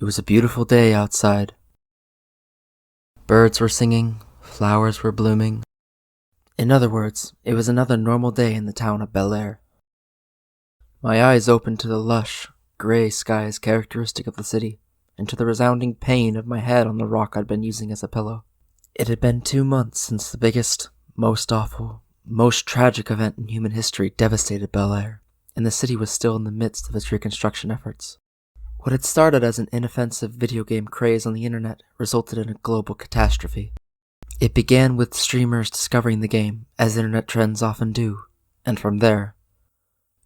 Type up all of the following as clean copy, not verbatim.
It was a beautiful day outside. Birds were singing, flowers were blooming. In other words, it was another normal day in the town of Bel Air. My eyes opened to the lush, gray skies characteristic of the city, and to the resounding pain of my head on the rock I'd been using as a pillow. It had been 2 months since the biggest, most awful, most tragic event in human history devastated Bel Air, and the city was still in the midst of its reconstruction efforts. What had started as an inoffensive video game craze on the internet resulted in a global catastrophe. It began with streamers discovering the game, as internet trends often do, and from there,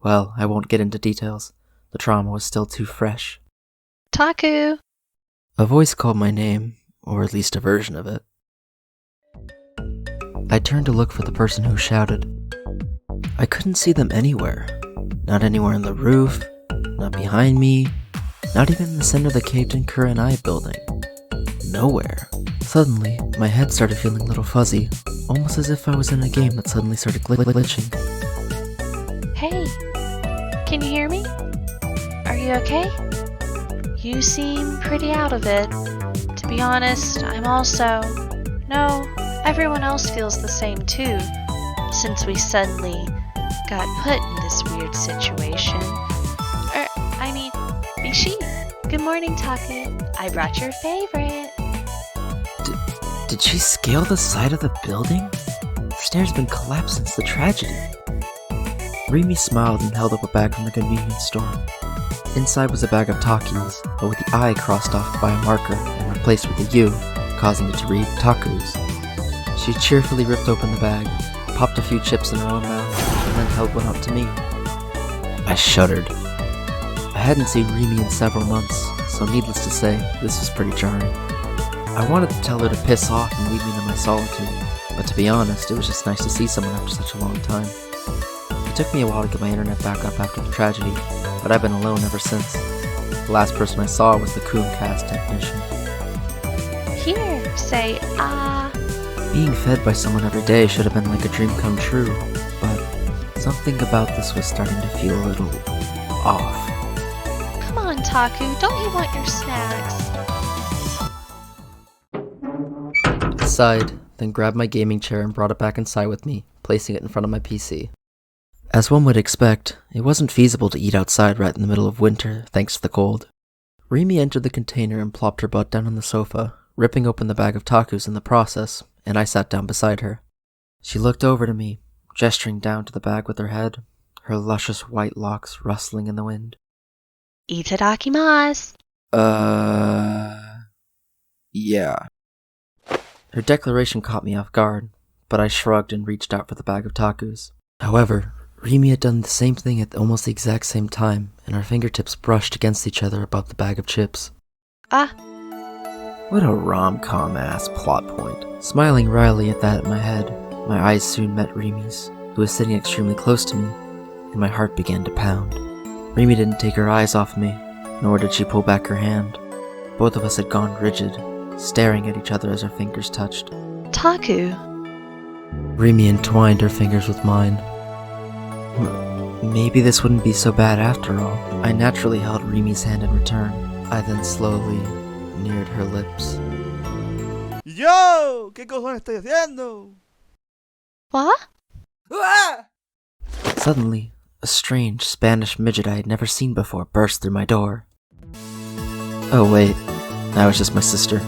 well, I won't get into details. The trauma was still too fresh. Taku! A voice called my name, or at least a version of it. I turned to look for the person who shouted. I couldn't see them anywhere. Not anywhere on the roof, not behind me, not even in the center of the caved-in Kurenai building. Nowhere. Suddenly, my head started feeling a little fuzzy, almost as if I was in a game that suddenly started glitching. Hey, can you hear me? Are you okay? You seem pretty out of it. To be honest, I'm also... No, everyone else feels the same too, since we suddenly got put in this weird situation. Bishi, good morning, Taku. I brought your favorite. Did she scale the side of the building? The stairs have been collapsed since the tragedy. Rimi smiled and held up a bag from the convenience store. Inside was a bag of Takis, but with the I crossed off by a marker and replaced with a U, causing it to read Takus. She cheerfully ripped open the bag, popped a few chips in her own mouth, and then held one up to me. I shuddered. I hadn't seen Rimi in several months, so needless to say, this was pretty jarring. I wanted to tell her to piss off and leave me to my solitude, but to be honest, it was just nice to see someone after such a long time. It took me a while to get my internet back up after the tragedy, but I've been alone ever since. The last person I saw was the Cooncast technician. Here, say ah. Being fed by someone every day should have been like a dream come true, but something about this was starting to feel a little off. Come on, Taku, don't you want your snacks? I sighed, then grabbed my gaming chair and brought it back inside with me, placing it in front of my PC. As one would expect, it wasn't feasible to eat outside right in the middle of winter, thanks to the cold. Rimi entered the container and plopped her butt down on the sofa, ripping open the bag of Takus in the process, and I sat down beside her. She looked over to me, gesturing down to the bag with her head, her luscious white locks rustling in the wind. Itadakimasu. Yeah. Her declaration caught me off guard, but I shrugged and reached out for the bag of Takus. However, Rimi had done the same thing at almost the exact same time, and our fingertips brushed against each other about the bag of chips. Ah. What a rom-com-ass plot point. Smiling wryly at that in my head, my eyes soon met Rimi's, who was sitting extremely close to me, and my heart began to pound. Rimi didn't take her eyes off me, nor did she pull back her hand. Both of us had gone rigid, staring at each other as our fingers touched. Taku. Rimi entwined her fingers with mine. Maybe this wouldn't be so bad after all. I naturally held Rimi's hand in return. I then slowly neared her lips. ¡Yo! ¿Qué cojones estoy haciendo? What? ¡Ah! Suddenly, a strange Spanish midget I had never seen before burst through my door. Oh wait, that was just my sister.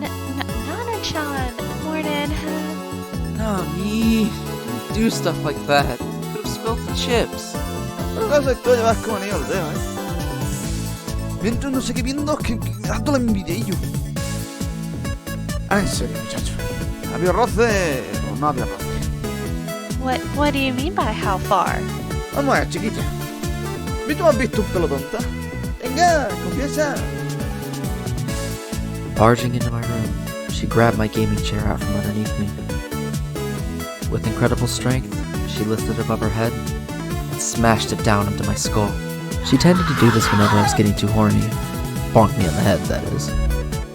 Nana-chan, morning. Nami, don't do stuff like that. Could have spilled the chips. Pero acaso esto llevas como anillo al dedo, Mientras no sé qué viendo, que dando la envidia yo. Ah, en serio, muchacho. ¿Había roce o no había roce? What do you mean by how far? Vamos a ver, chiquilla. ¿Tú has visto un pelo tonta? Venga, confiesa. Barging into my room, she grabbed my gaming chair out from underneath me. With incredible strength, she lifted it above her head and smashed it down into my skull. She tended to do this whenever I was getting too horny. Bonk me on the head, that is.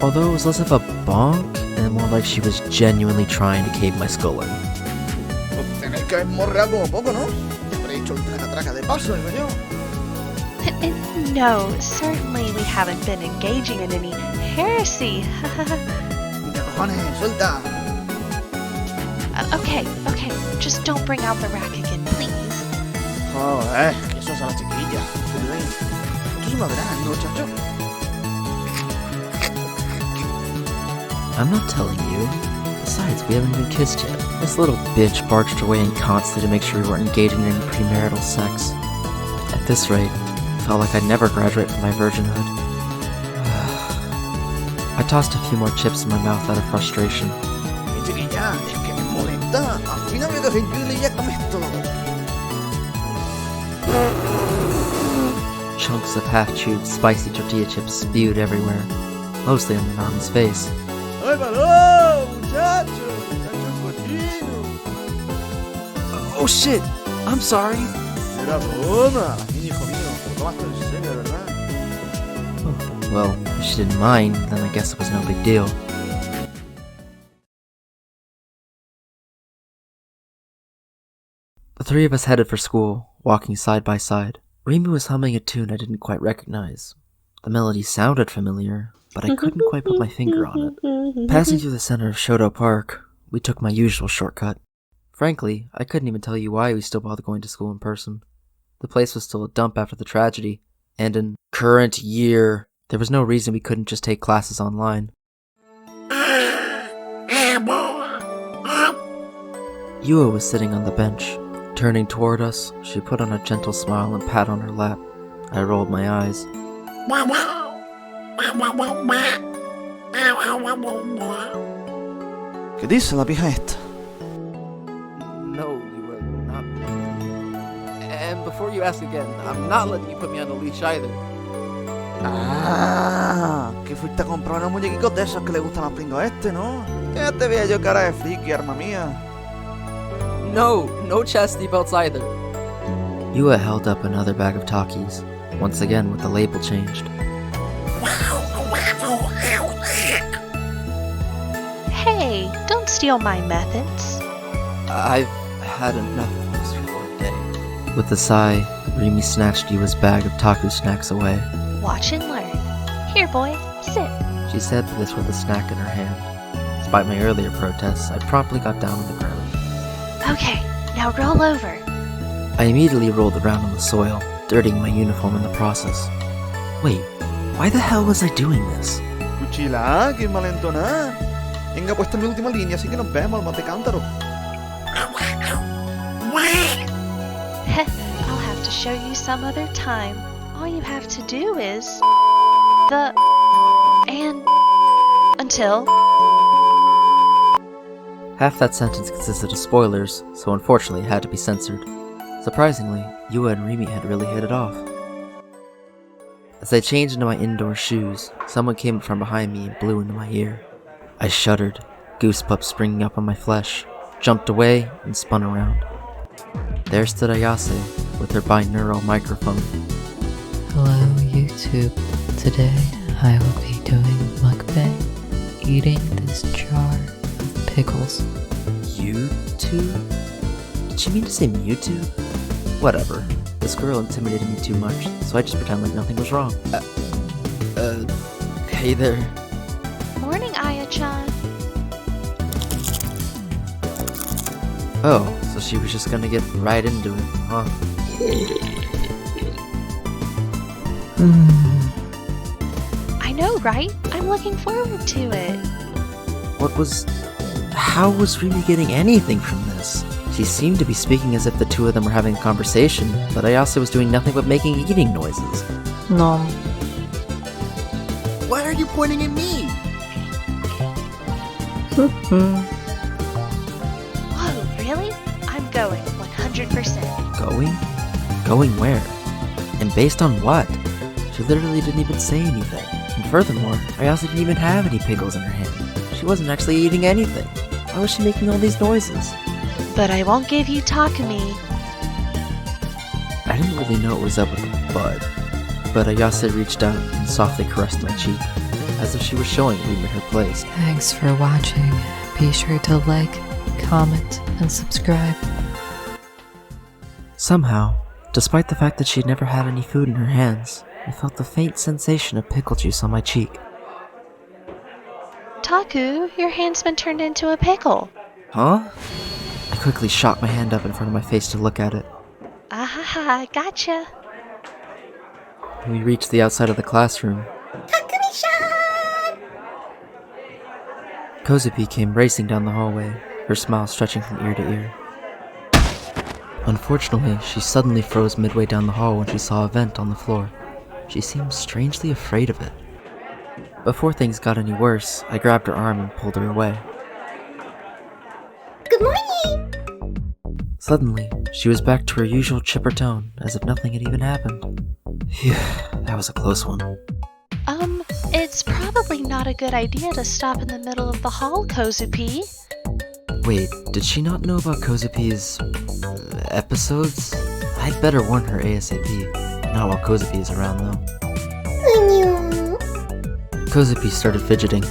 Although it was less of a bonk and more like she was genuinely trying to cave my skull in. Pues tenéis que haber morreado como poco, ¿no? Te habré hecho el traca-traca de paso, digo yo. No, certainly we haven't been engaging in any heresy. Mira, cojones, suelta. Okay, just don't bring out the rack again, please. Joder, que eso es a la chiquilla. Tú se lo verás, ¿no, chacho? I'm not telling you. Besides, we haven't even kissed yet. This little bitch barged her way in constantly to make sure we weren't engaging in any premarital sex. At this rate, it felt like I'd never graduate from my virginhood. I tossed a few more chips in my mouth out of frustration. Chiquilla, es que me molesta. Al final me dejo increíble y ya comes todo. Chunks of half-chewed, spicy tortilla chips spewed everywhere, mostly on the mommy's face. ¡Ay, balón, muchacho! ¡Muchacho cochino! Oh shit! I'm sorry! Era broma, hijo mío. Te lo tomaste en serio, ¿verdad? Well, if she didn't mind, then I guess it was no big deal. The three of us headed for school, walking side by side. Remy was humming a tune I didn't quite recognize. The melody sounded familiar, but I couldn't quite put my finger on it. Passing through the center of Shoto Park, we took my usual shortcut. Frankly, I couldn't even tell you why we still bothered going to school in person. The place was still a dump after the tragedy, and in current year, there was no reason we couldn't just take classes online. Yua was sitting on the bench. Turning toward us, she put on a gentle smile and pat on her lap. I rolled my eyes. ¿Qué dice la pija esta? No, you were not. And before you ask again, I'm not letting you put me on a leash either. Ah, que fuiste a comprar unos muñequicos de esos que le gustan a pringo a este, ¿no? Ya te veía yo cara de friki, arma mía. No chastity belts either. Yua held up another bag of Takis, once again with the label changed. Hey, don't steal my methods. I've had enough of this for a day. With a sigh, Remy snatched Yua's bag of taku snacks away. Watch and learn. Here, boy, sit. She said this with a snack in her hand. Despite my earlier protests, I promptly got down on the ground. Okay, now roll over. I immediately rolled around on the soil, dirtying my uniform in the process. Wait, why the hell was I doing this? Cuchila, que malentona. Venga, puesta en mi última línea, así que nos vemos, mate cántaro. I'll have to show you some other time. All you have to do is and until. Half that sentence consisted of spoilers, so unfortunately it had to be censored. Surprisingly, Yua and Remy had really hit it off. As I changed into my indoor shoes, someone came up from behind me and blew into my ear. I shuddered, goosebumps springing up on my flesh, jumped away, and spun around. There stood Ayase, with her binaural microphone. Hello YouTube. Today I will be doing mukbang, eating this jar of pickles. YouTube? Did she mean to say Mewtwo? Whatever. This girl intimidated me too much, so I just pretended like nothing was wrong. Hey there. Morning, Aya-chan. Oh, so she was just gonna get right into it, huh? I know, right? I'm looking forward to it. How was Remy getting anything from this? She seemed to be speaking as if the two of them were having a conversation, but Ayase was doing nothing but making eating noises. No. Why are you pointing at me? Whoa, really? I'm going 100%. Going? Going where? And based on what? She literally didn't even say anything. And furthermore, Ayase didn't even have any pickles in her hand. She wasn't actually eating anything. Why was she making all these noises? But I won't give you Takumi. I didn't really know what was up with the bud, but Ayase reached out and softly caressed my cheek, as if she were showing Remy her place. Thanks for watching. Be sure to like, comment, and subscribe. Somehow, Despite the fact that she had never had any food in her hands, I felt the faint sensation of pickle juice on my cheek. Taku, your hand's been turned into a pickle. Huh? I quickly shot my hand up in front of my face to look at it. Ah, gotcha. When we reached the outside of the classroom, Kozupi came racing down the hallway, her smile stretching from ear to ear. Unfortunately, she suddenly froze midway down the hall when she saw a vent on the floor. She seemed strangely afraid of it. Before things got any worse, I grabbed her arm and pulled her away. Good morning! Suddenly, she was back to her usual chipper tone, as if nothing had even happened. Phew, that was a close one. It's probably not a good idea to stop in the middle of the hall, Kozupi. Wait, did she not know about Kozupi's episodes? I'd better warn her ASAP. Not while Kozupi is around, though. Kozupi started fidgeting.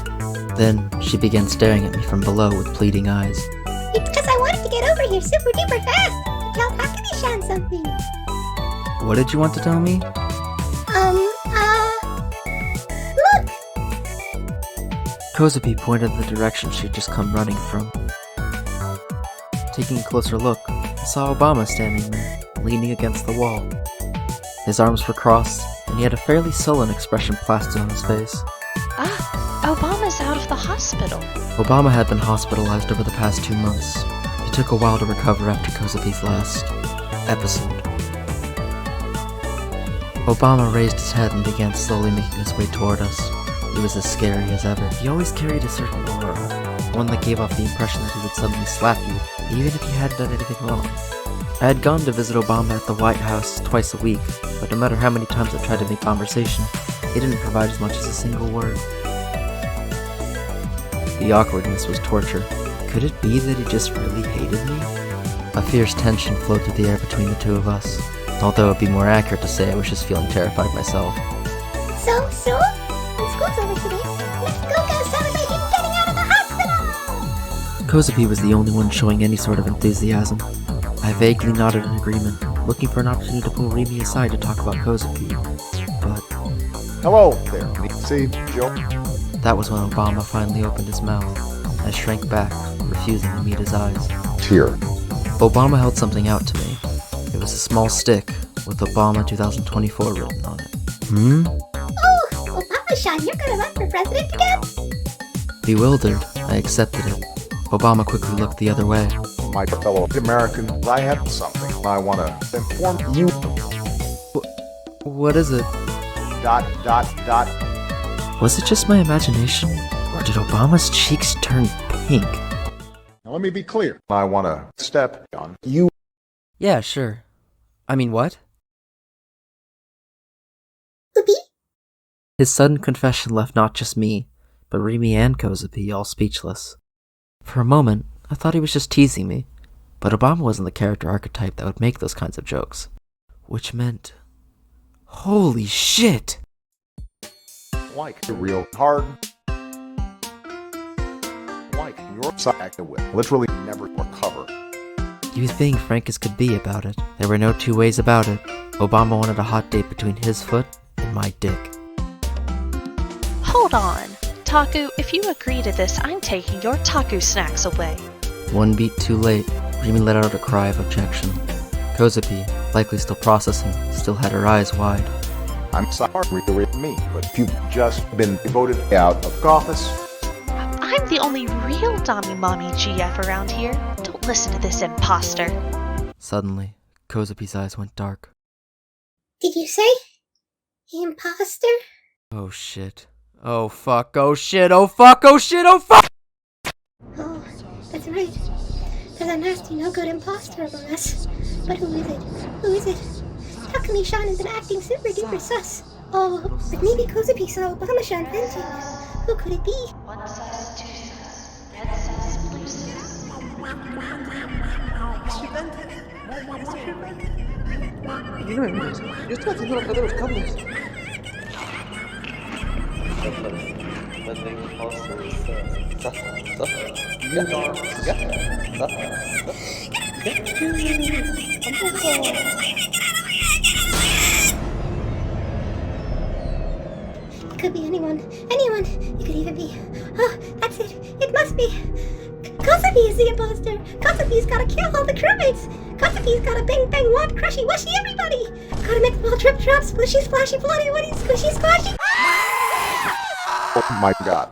Then, she began staring at me from below with pleading eyes. It's because I wanted to get over here super duper fast to tell Takumi-chan something. What did you want to tell me? Look! Kozupi pointed the direction she'd just come running from. Taking a closer look, I saw Obama standing there, leaning against the wall. His arms were crossed, and he had a fairly sullen expression plastered on his face. Ah, Obama's out of the hospital. Obama had been hospitalized over the past 2 months. It took a while to recover after Kozupi's last episode. Obama raised his head and began slowly making his way toward us. He was as scary as ever. He always carried a certain aura, one that gave off the impression that he would suddenly slap you, even if you hadn't done anything wrong. I had gone to visit Obama at the White House twice a week, but no matter how many times I tried to make conversation, he didn't provide as much as a single word. The awkwardness was torture. Could it be that he just really hated me? A fierce tension flowed through the air between the two of us, although it'd be more accurate to say I was just feeling terrified myself. So? When school's over today, let's go celebrate him getting out of the hospital! Kozupi was the only one showing any sort of enthusiasm. I vaguely nodded in agreement, looking for an opportunity to pull Rimi aside to talk about Kozupi, but Hello there, see, Joe. that was when Obama finally opened his mouth. I shrank back, refusing to meet his eyes. Here. Obama held something out to me. It was a small stick with Obama 2024 written on it. Oh, Obama-chan, you're gonna run for president again? Bewildered, I accepted it. Obama quickly looked the other way. My fellow Americans, I have something I want to inform you. What is it? ... Was it just my imagination? Or did Obama's cheeks turn pink? Now let me be clear. I want to step on you. Yeah, sure. I mean, what? Oopie? His sudden confession left not just me, but Rimi and Kozupi all speechless. For a moment, I thought he was just teasing me, but Obama wasn't the character archetype that would make those kinds of jokes. Which meant... Holy shit! Like the real hard. Like your side with literally never recover. He was being frank as could be about it. There were no two ways about it. Obama wanted a hot date between his foot and my dick. Hold on. Taku, if you agree to this, I'm taking your Taku snacks away. One beat too late, Rimi let out a cry of objection. Kozupi, likely still processing, still had her eyes wide. I'm sorry with me, but if you've just been voted out of office, I'm the only real Dami Mommy GF around here. Don't listen to this imposter. Suddenly, Kozupi's eyes went dark. Did you say? Imposter? Oh shit. Oh fuck, oh shit, oh fuck, oh shit, oh fuck! Oh, that's right. There's a nasty, no-good imposter among us. But who is it? Who is it? Takumi-chan has been acting super duper sus. Oh, but maybe Kozupi saw Obama-chan venting. Who could it be? One sus, two sus, red sus, blue sus. Yo estoy haciendo la de los cables. could be anyone. Anyone. It could even be. Oh, that's it. It must be. Kosabi is the imposter. Kosabi's gotta kill all the crewmates. Kosabi's gotta bang bang womp crushy wushy everybody. Gotta make them all drip drop splishy splashy bloody woody squishy squashy. Oh my god.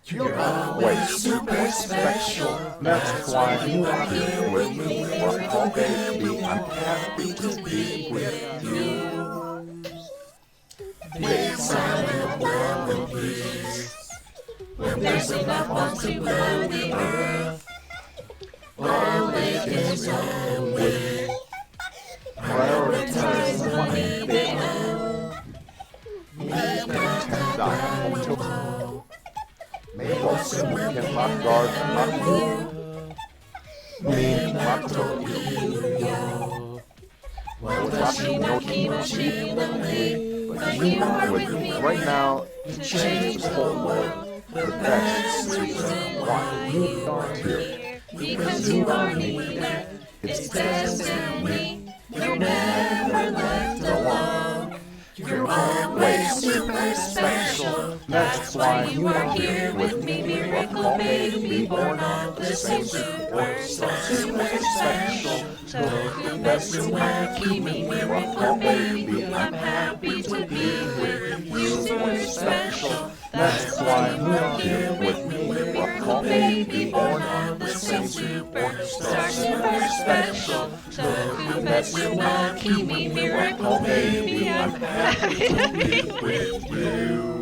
You're always super special. That's why you are here with me. Oh baby, I'm happy to be with you. Big silent world peace. When there's enough on to blow the earth. All it is only. Prioritize the money they owe. Leave them $10 until Maple Sim can lock guard and lock you. Me, Mato, you. Well, watching no kimochi lonely, but you are with me right now to change the whole world. The best reason why you are here, because you are needed. It's destiny. You're never left alone. You're always super special. That's why you are here with me. Miracle baby, born on the same super star. Super special. So the best in my kimi. Miracle baby, I'm happy to be with you. Super special. That's why you are here with me. Miracle baby, born on the same super star. Super special. So the best in my kimi. Miracle baby, I'm happy to be with you.